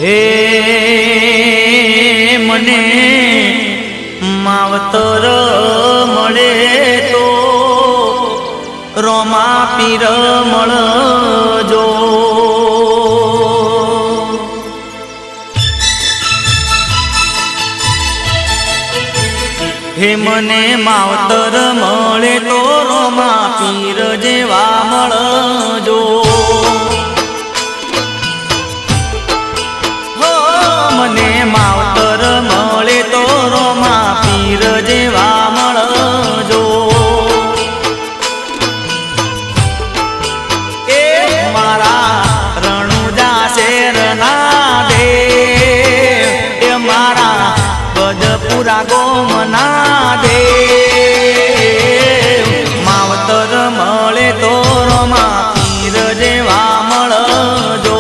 હે મને માવતર મળે તો રોમા પીર મળજો. હે મને માવતર મળે તો રોમા પીર જેવા મળજો. મને માવતર મળે તો રોમા પીર જેવા મળજો. એ મારા રણુજા શેરના દેવ, એ મારા ગજપુરા ગોમના દેવ, માવતર મળે તો રોમા પીર જેવા મળજો.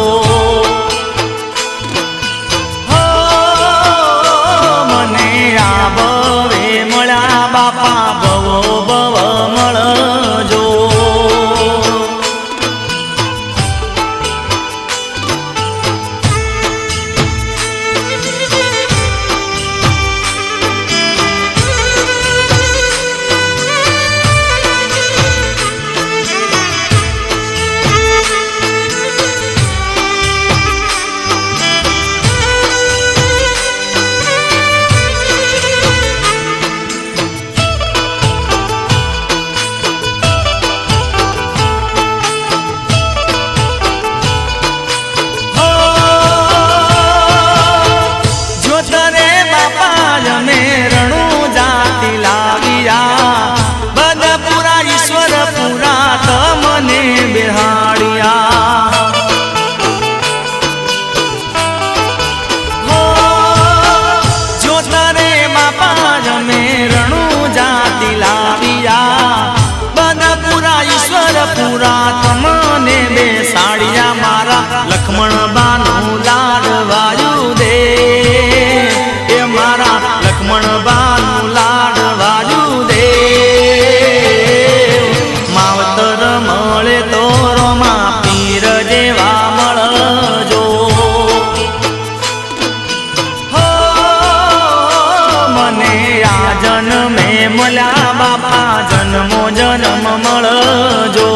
બાપા ભવો ભવ મળજો. પૂરા તમને બેસાડિયા મારા લક્ષ્મણ બાનું લાડવાયું દે, એ મારા લક્ષ્મણ બાનું લાડવાયું દે. માવતર મળે તો રોમા પીર જેવા મળજો. હો મને આ જન્મે મળ્યા બાપા જન્મો જન્મ મળજો.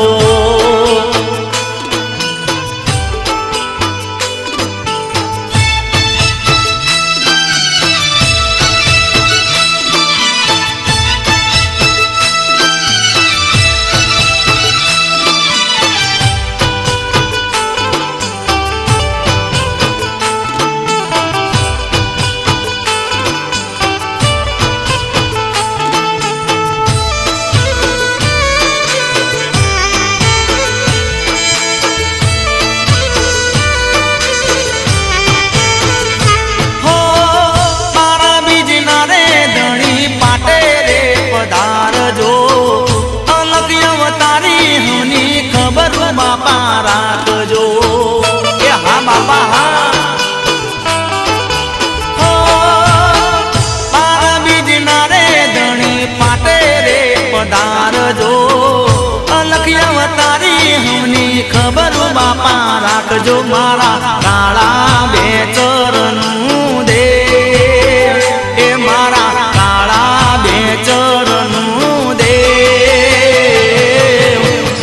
બાપા રાખજો. એ હા બાપા હા. હો મારા બીજના રે ધણી પાટે રે પધારજો. અલખિયા તારી હમની ખબર બાપા રાખજો. મારા કાળા બે ચરણનું દે, એ મારા કાળા બે ચરણનું દે.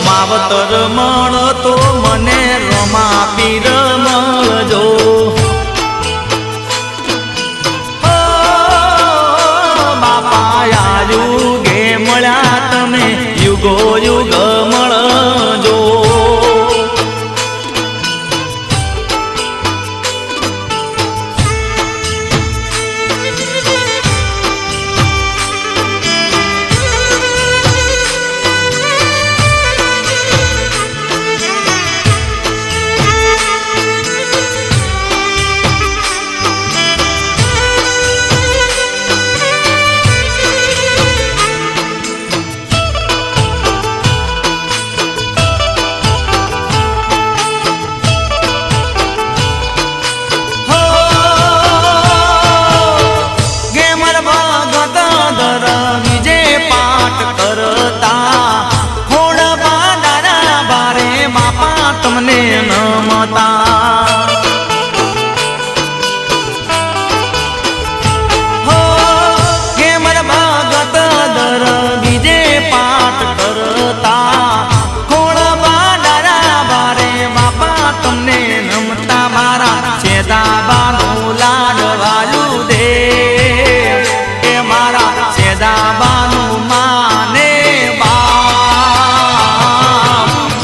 માવતર મળતો મને રોમા પીર મળજો. બાપા યુગે મળ્યા તમે યુગો યુગ મળજો. સેદાબાનું લાડવાયું દેવ એ મારા સેદાબાનું માને બા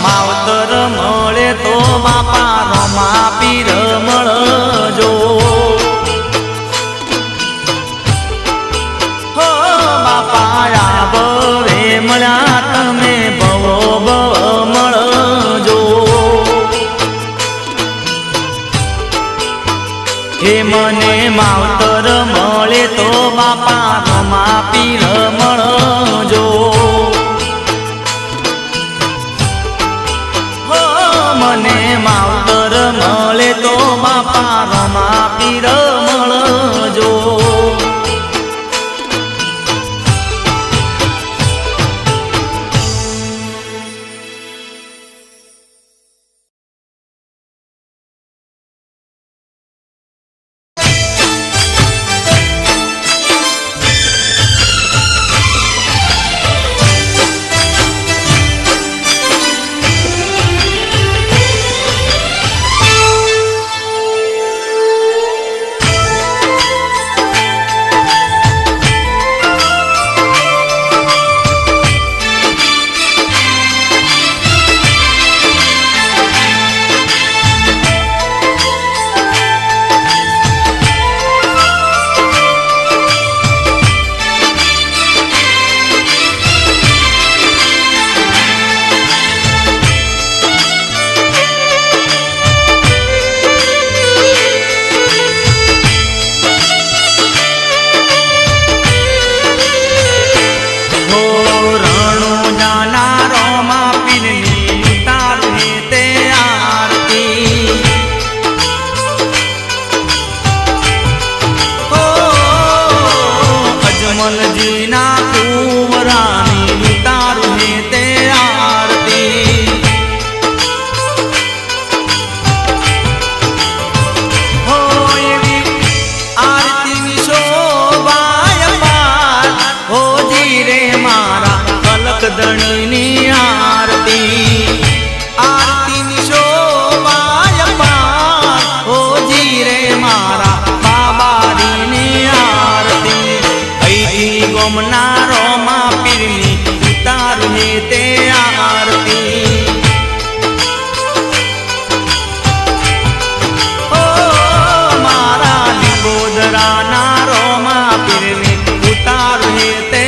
માવતર મળે તો બાપા રમા પીર મળજો હો બાપા આવે મળ્યા તમે ભવો ભવ મળજો હે મને માવતર મળે તો બાપા રમા પીર મળજો હો મને માવતર મળે તો બાપા રમા પીર મળજો અજમલજીના કુંવરાની ઉતારું હે તે આરતી હો એવી આરતીની શોભાય પાર હો જીરે મારા કલકદણીની આરતી આરતીની શોભાય પાર હો જીરે મારા બાબારીની આરતી ગોમના રોમા પીરની ઉતારું હે તે આરતી ઓ મારા લીબોદરાના રોમા પીરની ઉતારું હે તે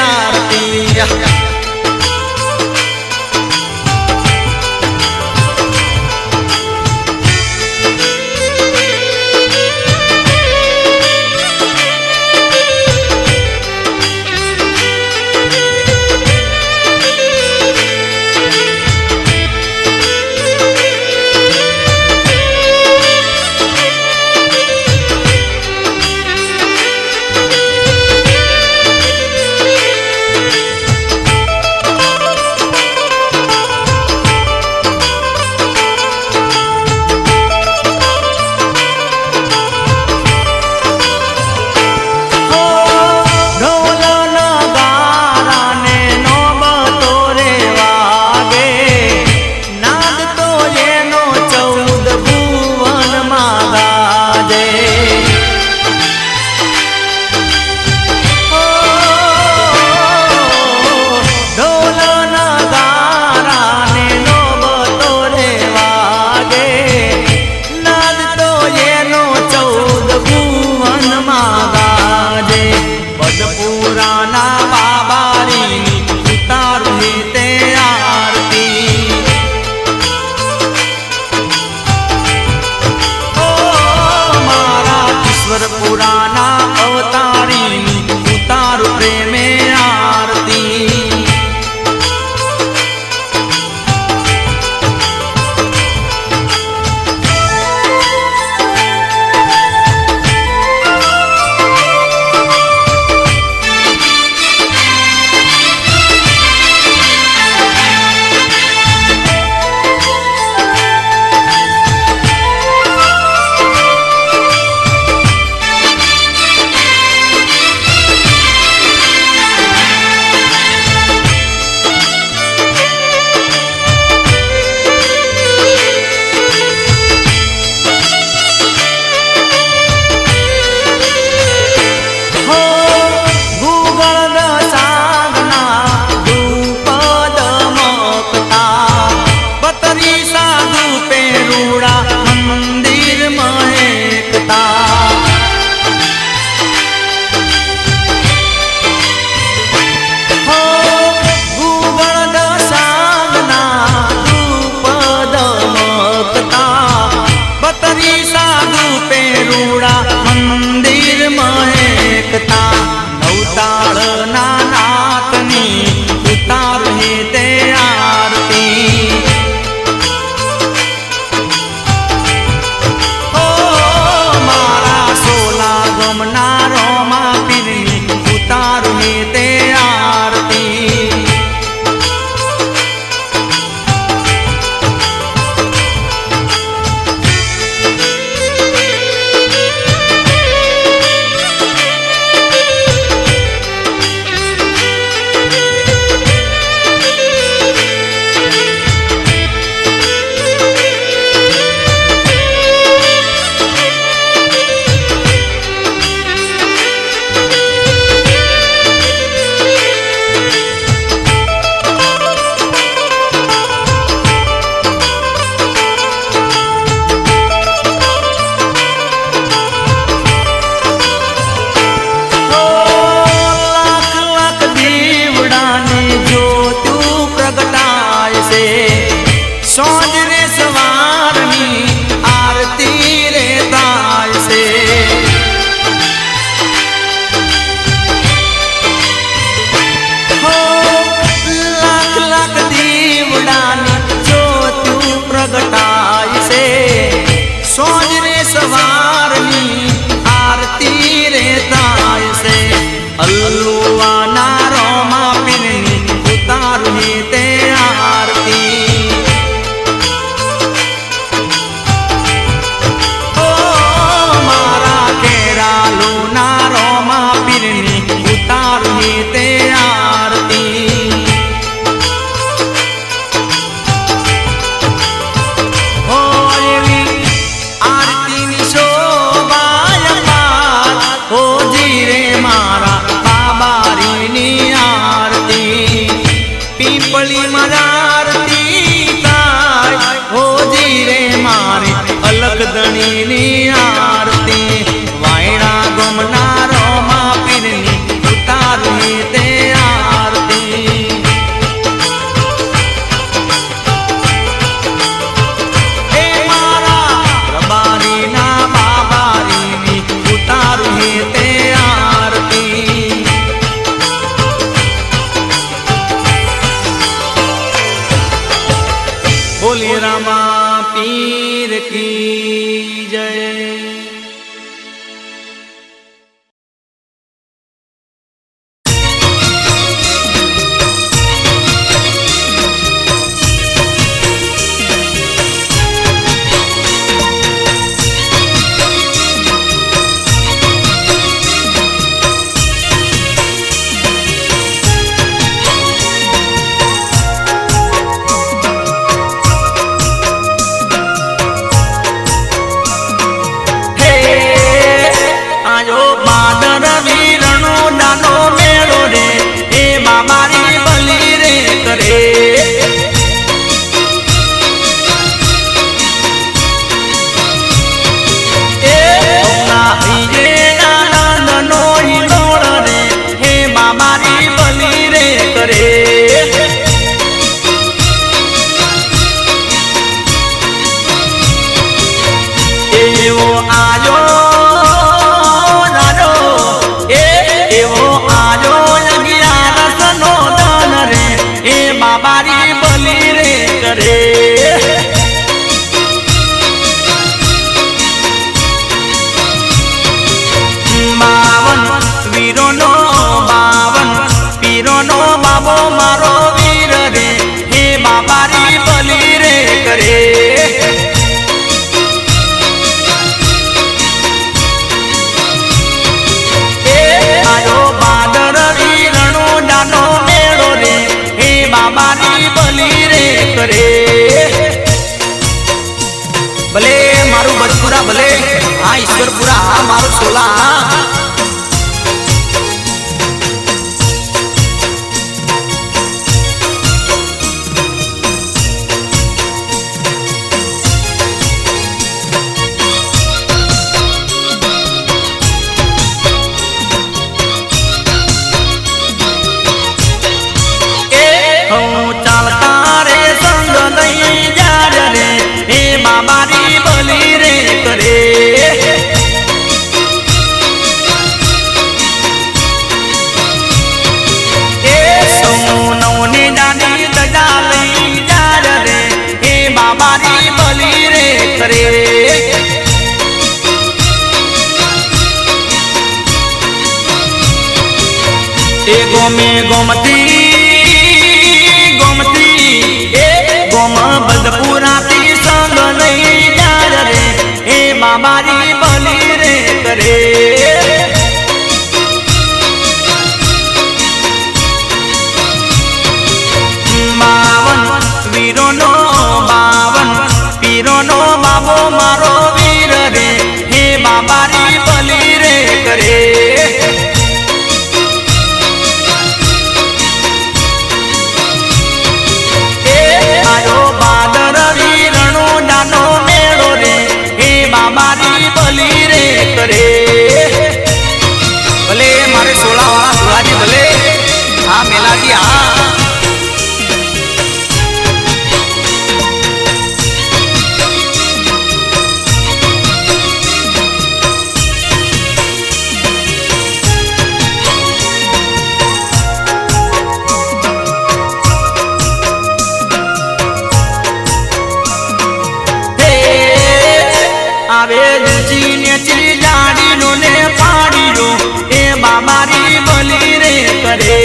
આરતી પીરની આરતી વાયણા ગમના રોમા પીરની ઉતારવી તે આરતી એ મારા રબારીના બાબારીની ઉતારવી તે આરતી બોલી રામા પીર કી જય। ભલે મારું બચપુરા ભલે હા ઈશ્વરપુરા હા મારું સોલા હા गोमे गोमती गोमती ए गोम बदपुराती संग नहीं जा रे ए बाबारी बली रे करे बावन वीरो नो बावन पीरो नो बाबो मारो वीर रे हे बाबारी बली रे करे भले मारे 16 वाला सुराजी भले हाँ मेला जी हाँ आवे जी ने चिजाड़ी नो ने पाड़ी रो ए बाबारी बली रे करे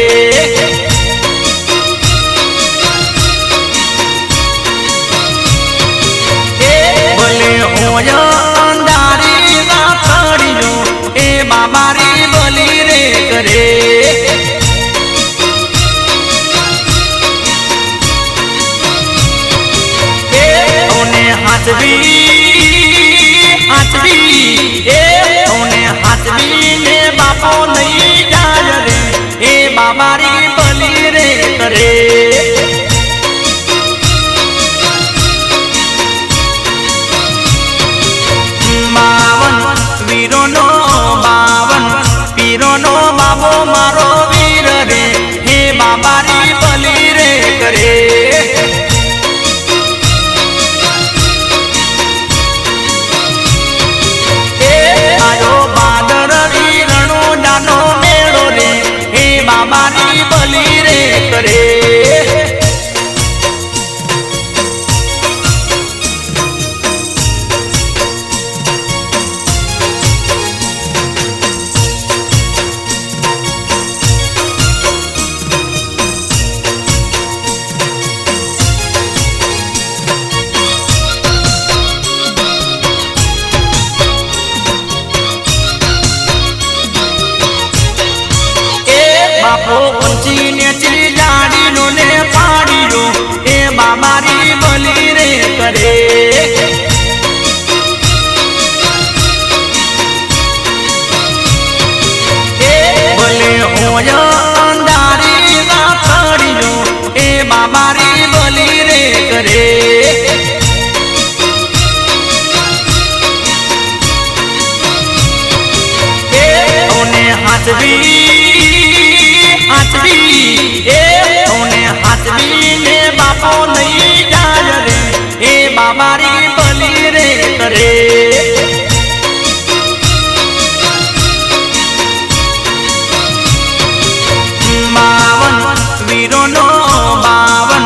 ए भले होया अंधारी ना पाड़ी रो ए बाबारी बली रे करे ए ओने हाथवी ने बापो नहीं जा रे ए बाबारी बली रे करे વીરો નો બાવન પીરો નો બાબો મારો વીર રે હે બાબારી બલી રે કરે આયો બાદરડી રણો ડાનો મેળો રે હે બાબારી બલી રે કરે બાપો ઊંચી નેચી જાડીનો ને પાડીનો એ બાબારી બલી રે કરે ભલે હોય અંધારી ના પાડીનો એ બાબારી બલી રે કરે ઓને હાથવી હાથવી ને બાપો નહીં જાય રે એ બાબારી બલી રે કરે બાવન વીરો નો બાવન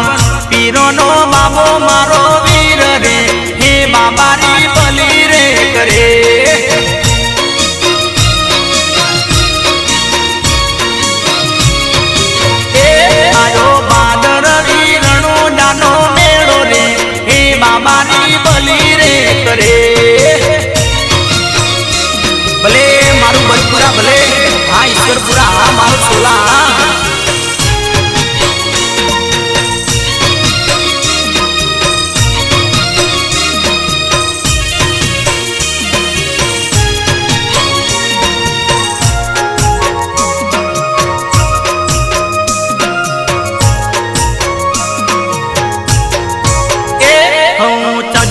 પીરો નો બાબો મારો વીર રે હે બાબારી બલી રે કરે બાબાની બલી રે કરે ભલે મારું બજપુરા ભલે હા ઈશ્વરપુરા હા મારું સોલા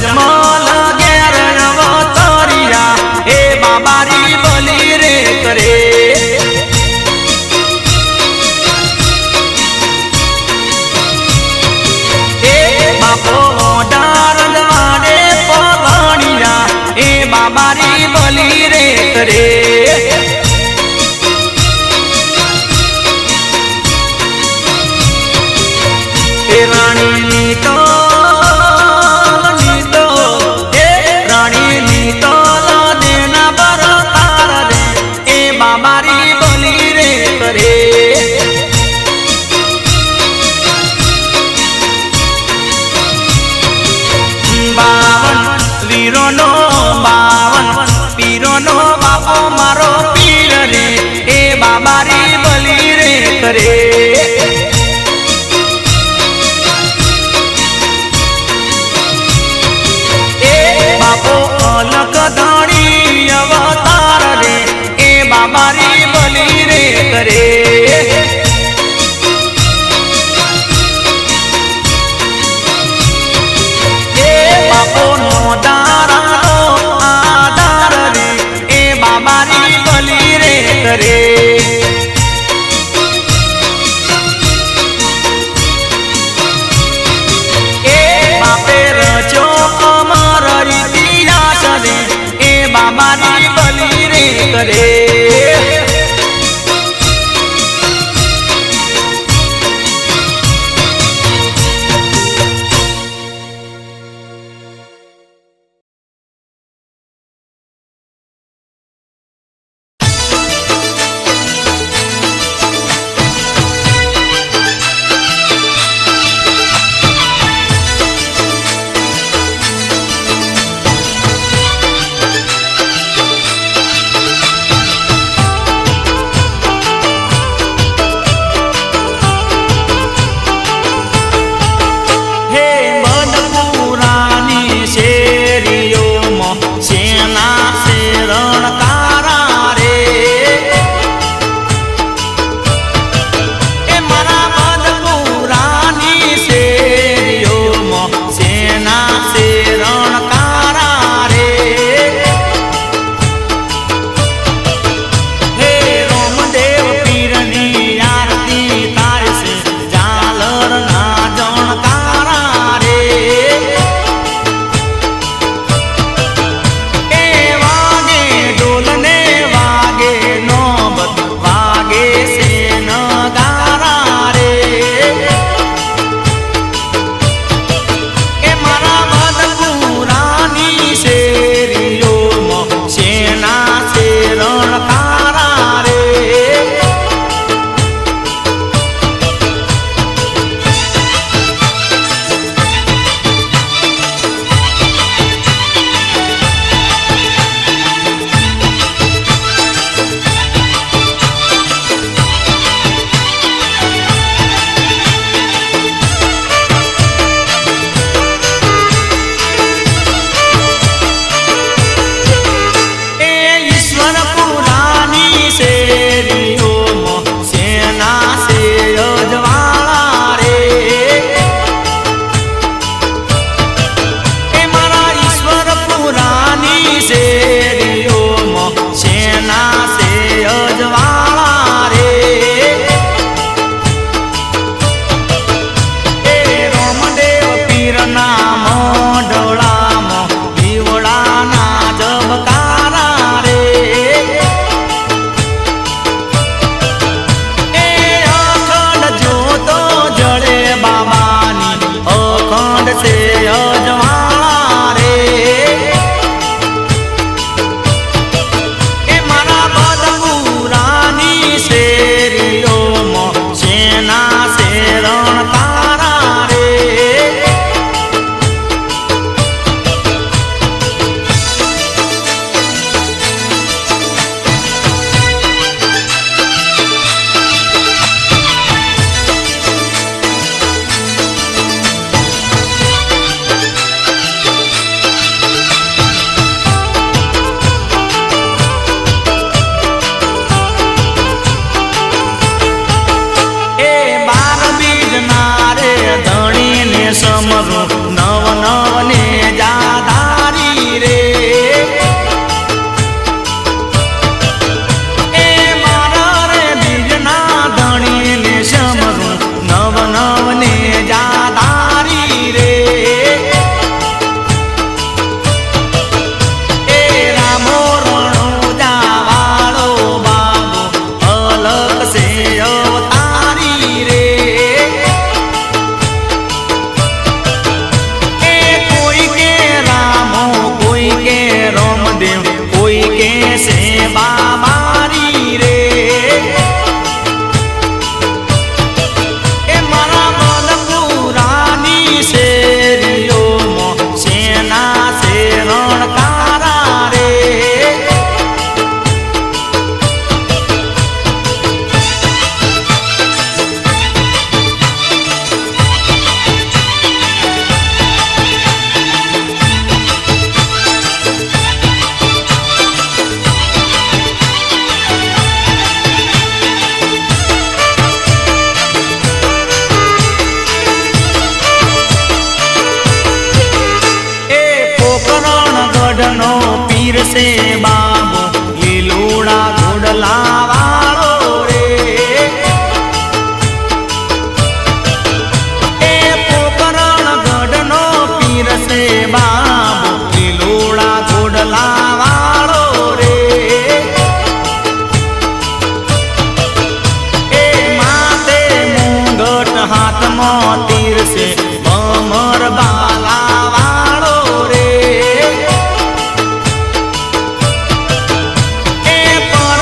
જમલ ઘેર અવતરિયા એ બાબારી બલી રે કરે એ બાપો ડાર દ્વારે પગણિયા એ બાબારી બલી રે કરે એ રાણીની તો બાબારી બલી રે કરે બાવન વીરો નો બાવન પીરો નો બાપો મારો પીર રે એ બાબારી બલી રે કરે એ બાપો અલક ધણી અવતાર રે બાબારી બલી રે કરે એ બાપો નો દારાનો આધાર રે એ બાબારી બલી રે કરે એ બાપે રચો અમર ઇતિહાસ રે એ બાબારી બલી રે કરે છે બાબારી રે એ મારા મનપુરાની શેરીઓમાં સેના છે રણકારા રે ગઢનો પીર છે બાબો લીલુડા ઘોડલા વાળો રે એ પોકરણ ગઢનો પીર છે બાબો લીલુડા ઘોડલા વાળો રે એ માથે મુંગટ હાથમાં તીર છે ભમર બાલા વાળો રે એ પર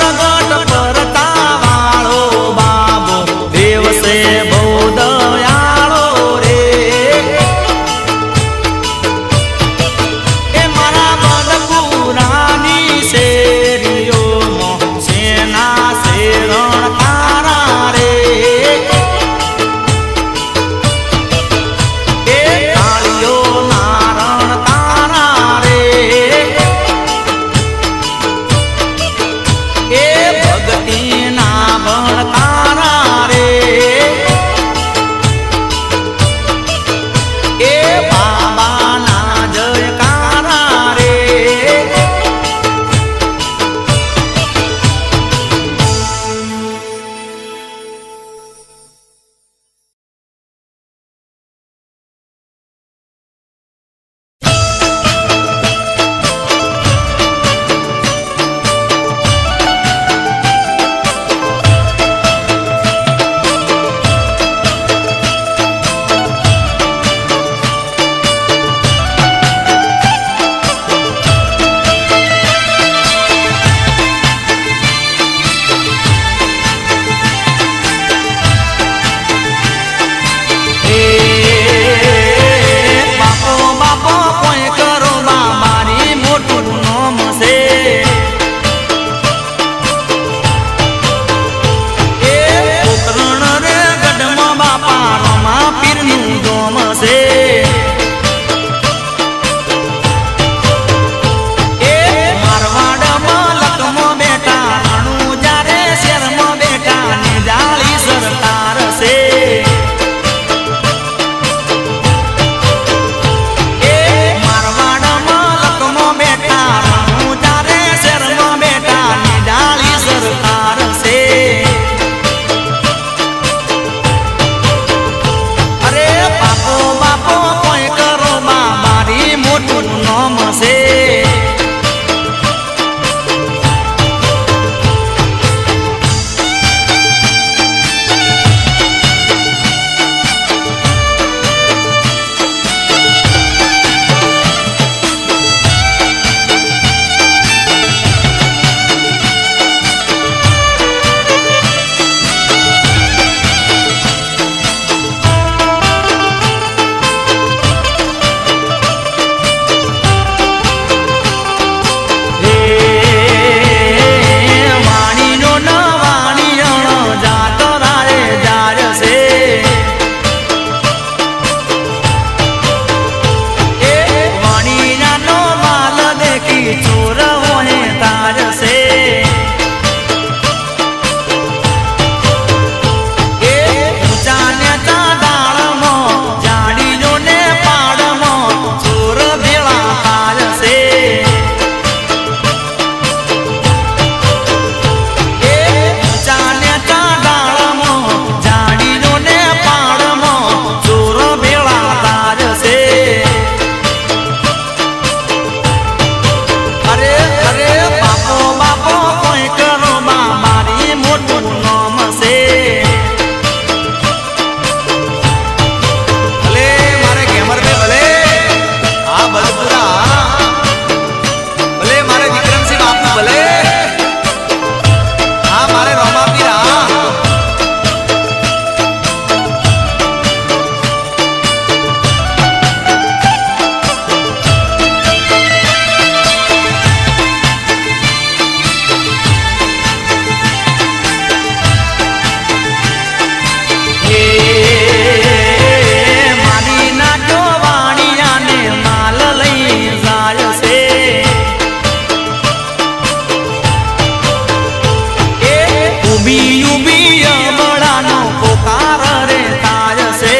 ઉબી ઉબી અબળાનો પોકાર રે થાય છે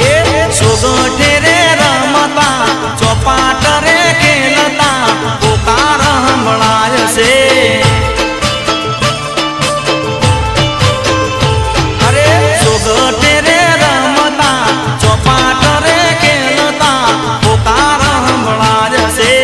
એ સોગઠે રે રમતા ચોપાટ રે ખેલતા પોકાર સંભળાય છે અરે સોગઠે રે રમતા ચોપાટ રે ખેલતા પોકાર સંભળાય છે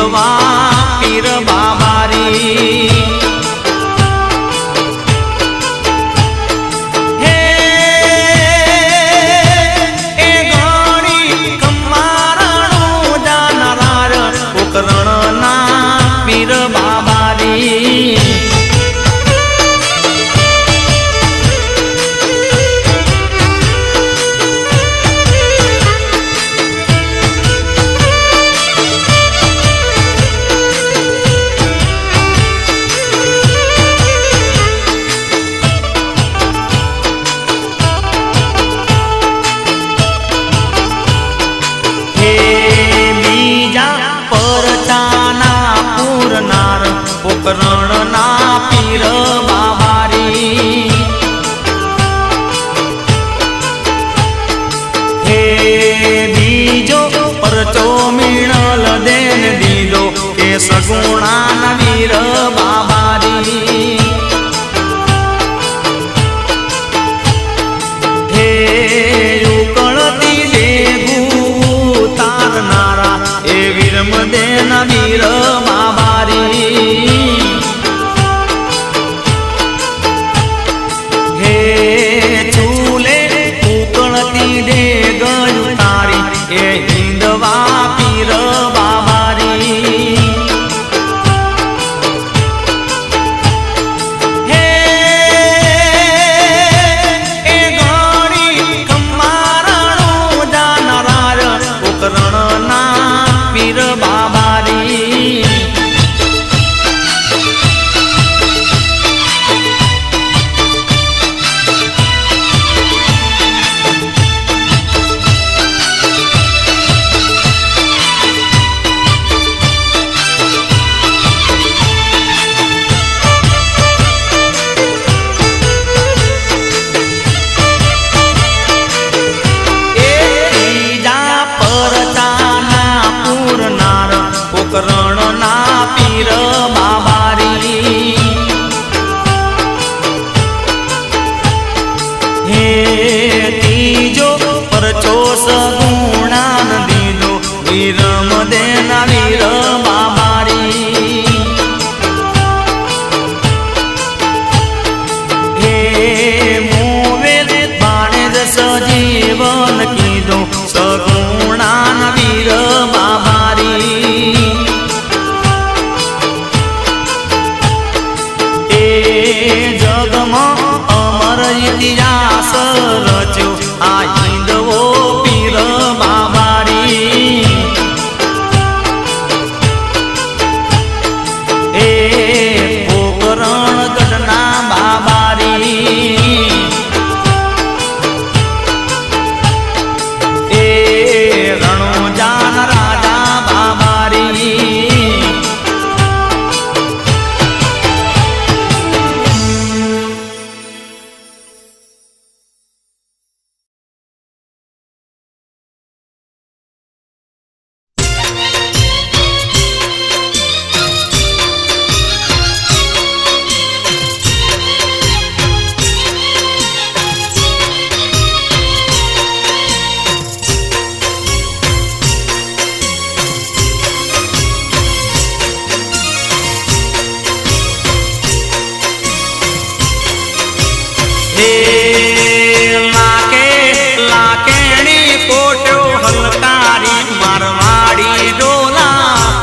હિંદવા પીર બાબારી પીર બાબારી પોકરણના પીર બાબારી હે બીજો પરચો મીણલ દેન દીધો કે સગુણાના વીર બાબારી હે ઉકળતી દેગું તારનારા એ વીરમ દેન વીર બાબારી એ હિંદવા પીર બાબારી હે એ ગણી કમારણું જાનરાર પોકરણના પીર બાબારી પોકરણના પીર બાબારી હે ત્રીજો પરચો સગુણાન દીધો વીરમ દેના વીર બાબારી હે મોવેલ બાણે જ સજીવન કીધો સગુણાન વીર બાબારી જગમાં અમર ઇતિહાસ રચ્યો આ હિંદવો પીર બાબારી એ પોકરણ ગઢના બાબારી એ રણોજાન રાજા બાબારી લાકેણી કોટ્યો હલકારી મારવાડી ડોલા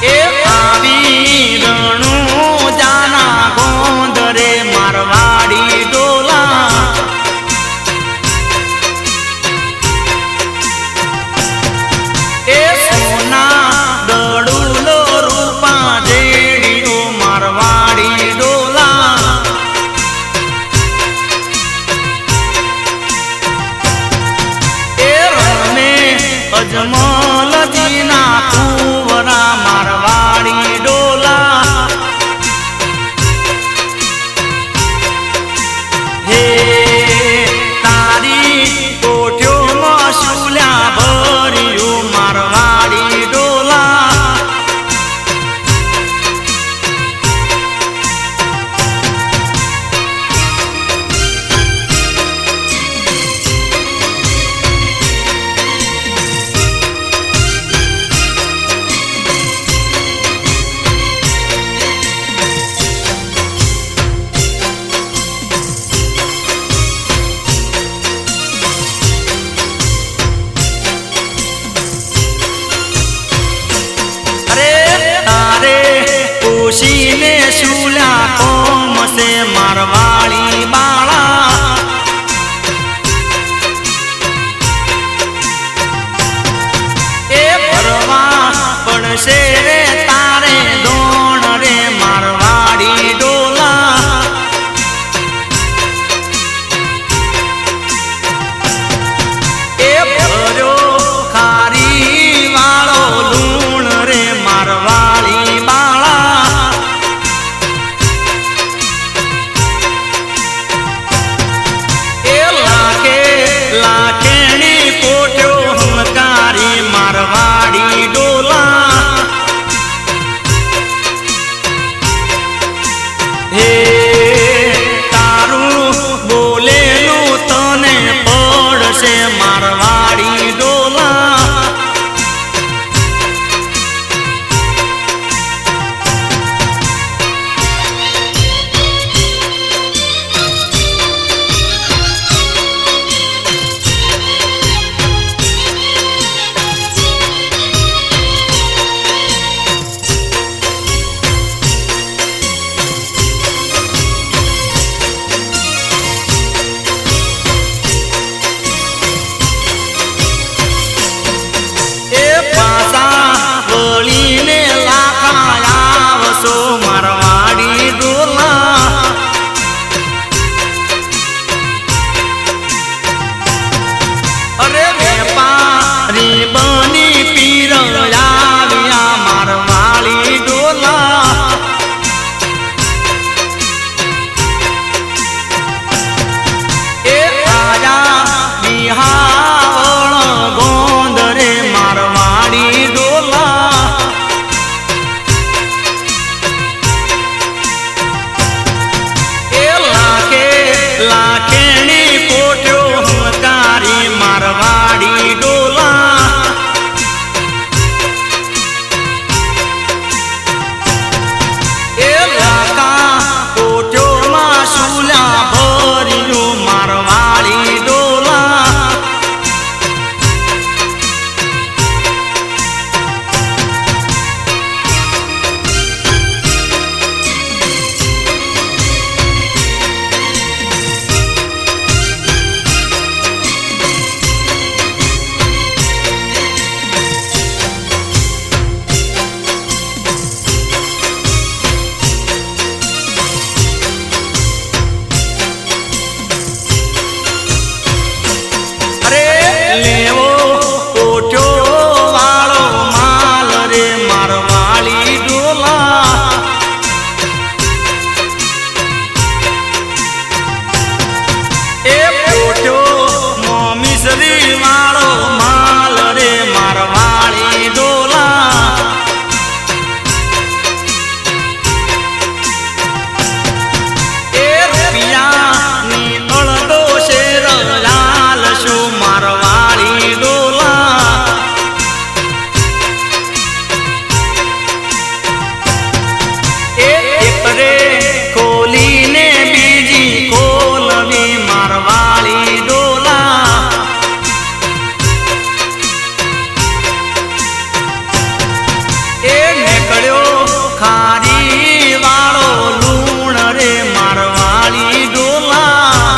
એ આવી રણું જાના ગોંદરે મારવાડી ડોલા એ સોના દડુલો રૂપા જેડીઓ મારવાડી ડોલા એ રમે અજમલજીના કુંવરા મારવાડી ડોલા હે તારી કોઠ્યોમાં શુલ્યા ભર્યું મારવાડી ડોલા બોલીને શુલ્યા કોમ સે મારવાડી બાળા એ ફરવા પડશે રે તારે દોણ રે મારવાડી ડોલા એ ભર્યો ખારી વાળો લૂણ રે મારવાડી બાળા એ લાખે લાખેણી પોટ્યો હમકારી મારવાડી ડોલા હે તારું બોલેલું તને પડશે મારવાડી ડોલા એ પાસા વળીને લાખા આવશો મારવાડી ડોલા અરે વેપારી બની પીર આવ્યા મારવાડી ડોલા એ આજા બિહાવળ ગોંદરે મારવાડી ડોલા એ લાખે લાખેણી પોટ્યો હમકારી મારવાડી ડોલા એ લાખા પોટ્યોમાં શુલ્યા ભર્યું મારવાડી ડોલા અરે લેવો પોટ્યો વાળો માલ રે મારવાડી ડોલા એ પોટ્યો મોમીસરી વાળો માલ રે મારવાડી ડોલા એ રૂપિયાની અળદો શેર લાલ શું મારવાડી ડોલા એ એકરે ખોલીને બીજી ખોલવી મારવાડી ડોલા એ નીકળ્યો ખારી વાળો લૂણ રે મારવાડી ડોલા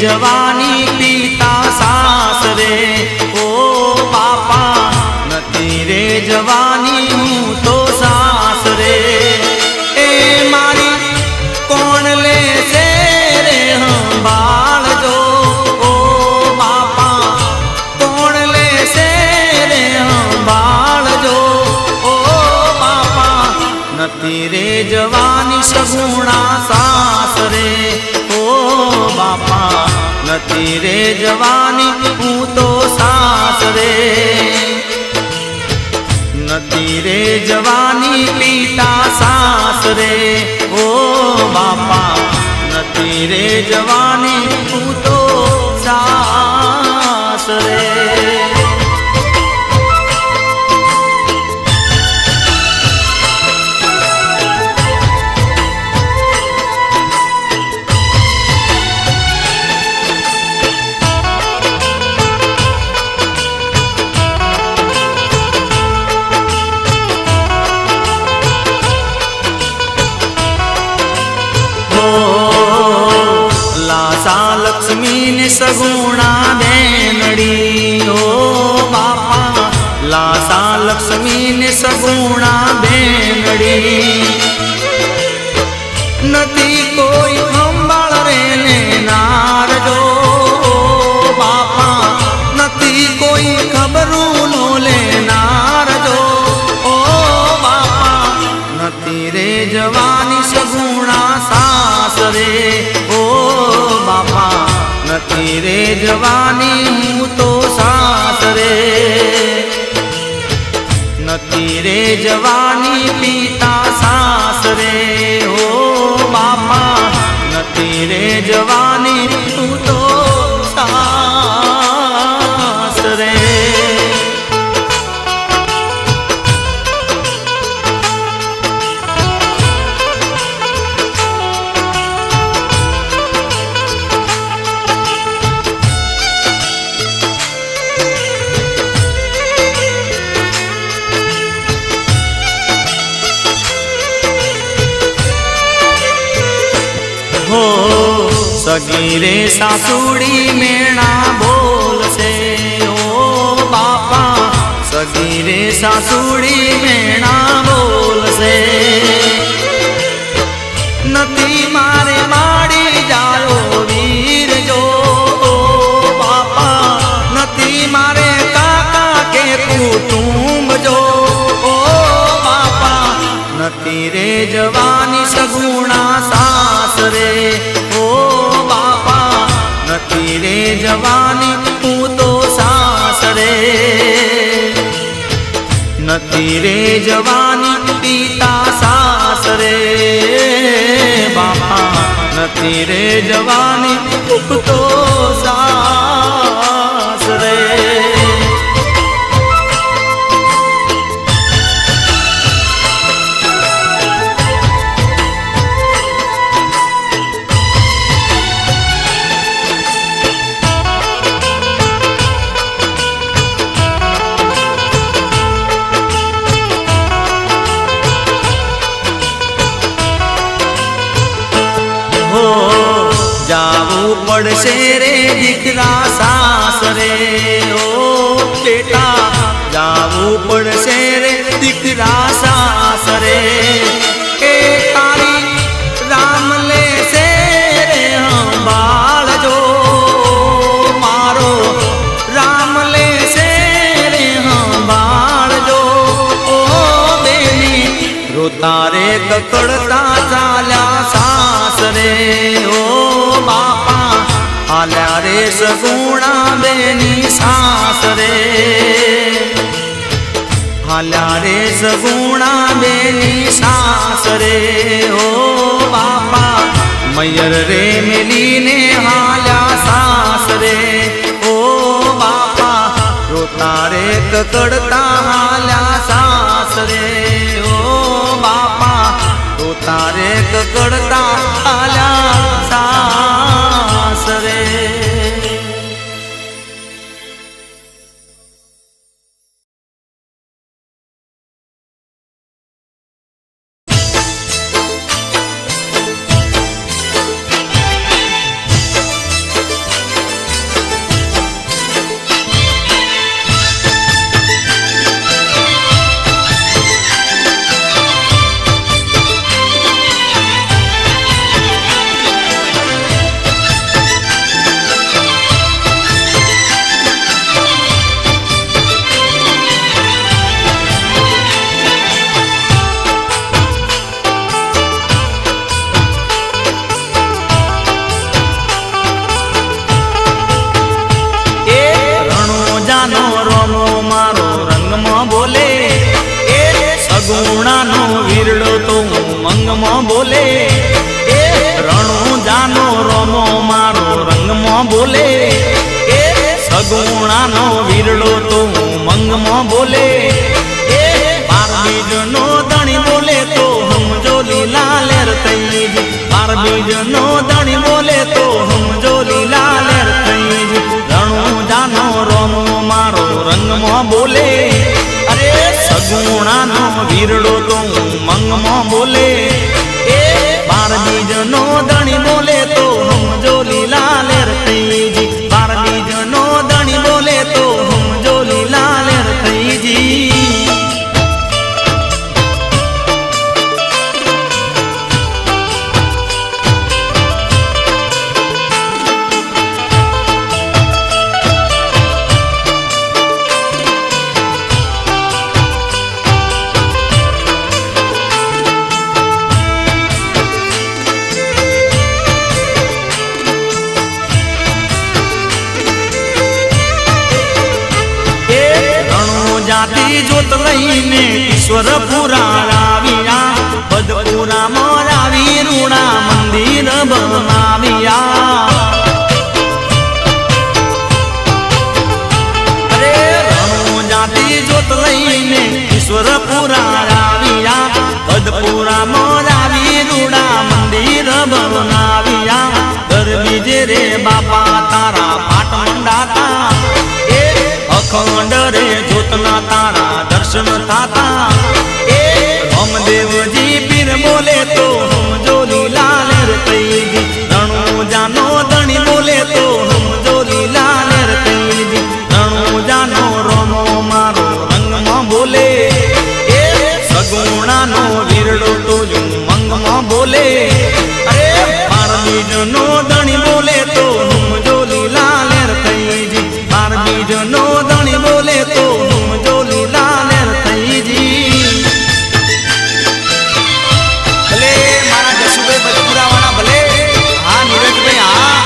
જવાની પિતા સાસરે ઓ બાપા નથી રે જવાની હું તો સાસરે એ મારી કોણ લેશે રે સંભાળજો ઓ બાપા કોણ લેશે રે સંભાળજો ઓ બાપા નથી રે જવાની સગુણા સાસરે ઓ બાપા નથી રે જવાની હું તો સાસરે નથી રે જવાની પિતા સાસરે ઓ બાપા નથી રે જવાની હું તો સાસરે લાસા લક્ષ્મી ને સગુણા બેનડી ઓ બાપા લાસા લક્ષ્મી ને સગુણા બેનડી નથી કોઈ સંભાળ રે લેનાર જો બાપા નથી કોઈ ખબરું નો લેનાર જો ઓ બાપા નથી રે જવાની સગુણા સાસરે ઓ બાપા નથી રે જવાની હું તો સાસરે નથી રે જવાની પિતા સાસરે ઓ બાપા નથી રે જવાની હું તો સાસરે हो सगी रे सासुड़ी मेणा बोलसे ओ बापा सगी रे सासुड़ी मेणा बोलसे नती मारे माड़ी जायो वीर जो ओ बापा नती मारे काका के कुटुंब जो ओ बापा नती रे जवानी सगुणा सासरे ओ बापा નથી રે જવાની હું તો સાસરે નથી રે જવાની પિતા સાસરે બાપા નથી રે જવાની હું તો સાસરે जावू पड़से रे दीकरा सासरे ओ बेटा जावू पड़से रे दीकरा सासरे के तारी राम ले से रे संभाल जो मारो राम ले से रे संभाल जो ओ बेनी रोता रे ककड़ता चाल्या सासरे ओ बापा हाल्या रे सगुणा बेनी सासरे हाल्या रे सगुणा बेनी सासरे ओ बापा मयर रे मिली ने हाल्या सासरे ओ बापा रोता रे ककड़ता हाल्या सासरे ओ बापा रोता रे ककड़ता हाल्या सासरे બોલે એ સગુણાનો વીરડો તો મંગમાં બોલે એ બાર બીજનો ધણી બોલે તો સમજો લીલા લેર થઈ જ બાર બીજનો ધણી બોલે તો સમજો લીલા લેર થઈ જ રણુ જાનો રોમો મારો રંગમાં બોલે અરે સગુણાનો વીરડો તો મંગમાં બોલે એ બાર બીજનો ધણી બોલે તો સમજો લીલા લેર થઈ જ બાર બીજનો ધણી બોલે તો સમજો લીલા લેર થઈ જી જોત લઈને ઈશ્વર પુરા રાવિયા બદપુરા મોરાવી રૂણા મંદિર બનાવ્યા અરે રણુ જાતિ જોત લઈને ઈશ્વર પુરા રાવિયા બદપુરા મોરાવી રૂણા મંદિર બનાવ્યા ગરબી જે રે બાપા તારા પાટ મંડાતા અખંડ રે જોતના તારા દર્શન થાતા એ રામદેવજી પીર બોલે તો સમજો લીલા લેર થઈ જી રણુ જાનો ધણી બોલે તો સમજો લીલા લેર થઈ જી રણુ જાનો રોમો મારો રંગમાં બોલે એ સગુણાનો વીરડો તો મંગમાં બોલે અરે બાર બીજનો ધણી બોલે તો સમજો લીલા લેર થઈ જી બાર બીજનો ધણી બોલે તો સમજો લીલા લેર થઈ જી ભલે મારા જસુભાઈ બદપુરા વાળા ભલે હા નીરજભાઈ હા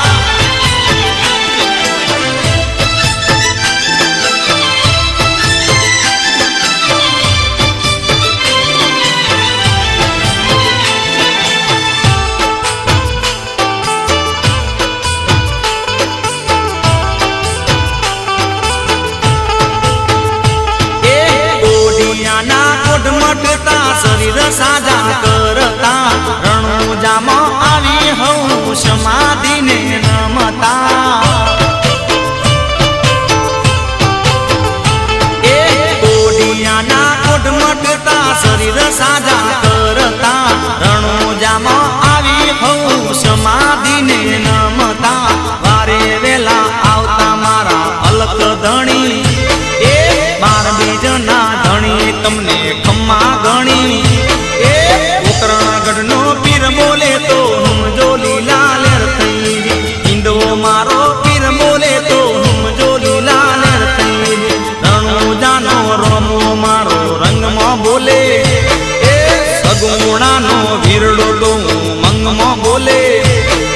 શરીર સાજા કરતા રણુ જામાં આવી હું સમાધિને નમતા એ કોડિયાના કોટ મટતા શરીર સાજા કરતા રણુ જામાં આવી હું સમાધિને નમતા વારે વેલા આવતા મારા અલક ધણી એ બાર બીજના ધણી તમને ખમ્મા ગણી એ ઉત્તરાગઢનો પીર બોલે તો સમજો લીલા લેર થઈ જી હિંદવો મારો પીર બોલે તો સમજો લીલા લેર થઈ જી રણુ જાનો રોમો મારો રંગમાં બોલે એ સગુણાનો વીરડો તો મંગમાં બોલે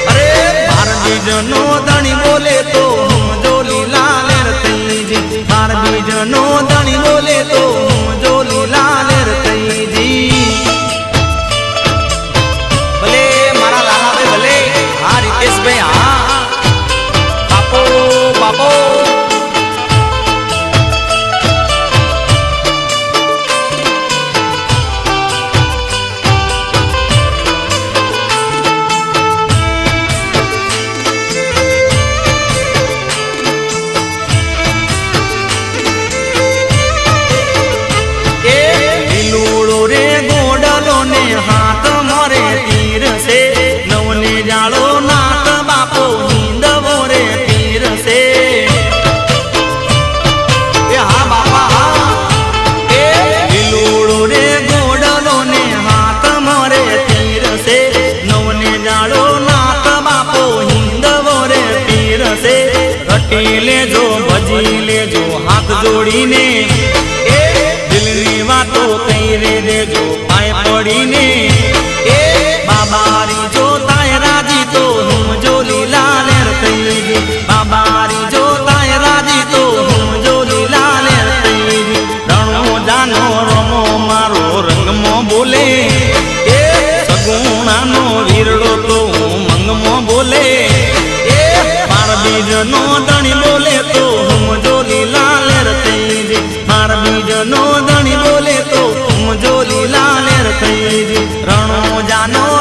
અરે બાર બીજનો ધણી બોલે તો સમજો લીલા લેર થઈ જી બાર બીજનો ધણી બોલે તો સમજો લીલા લેર થઈ જી ભલે મારા લાલાભાઈ ભલે હા રીતેશભાઈ હા બાપો બાપો હાથ મોરે તીર છે નવને જાળો નાથ બાપો હિંદવો રે પીર છે હા બાપા હા એ લીલુડો રે ગોડલો ને હાથ મોરે તીર છે નવને જાળો નાથ બાપો હિંદવો રે પીર છે રટી લેજો ભજી લેજો હાથ જોડીને એ દિલની વાતો કઈ રે દેજો પાય પડીને એ બાબારી જોતાય રાજી તો સમજો લીલા લેર થઈ જી બાબારી જોતાય રાજી તો સમજો લીલા લેર થઈ જી રણો જાનો રોમો મારો રંગમાં બોલે એ સગુણાનો વીરડો તો મંગમાં બોલે એ બાર બીજનો ધણી બોલે તો સમજો લીલા લેર થઈ જે માર બીજનો ધણી બોલે તો સમજો લીલા લેર થઈ જે રણો જાનો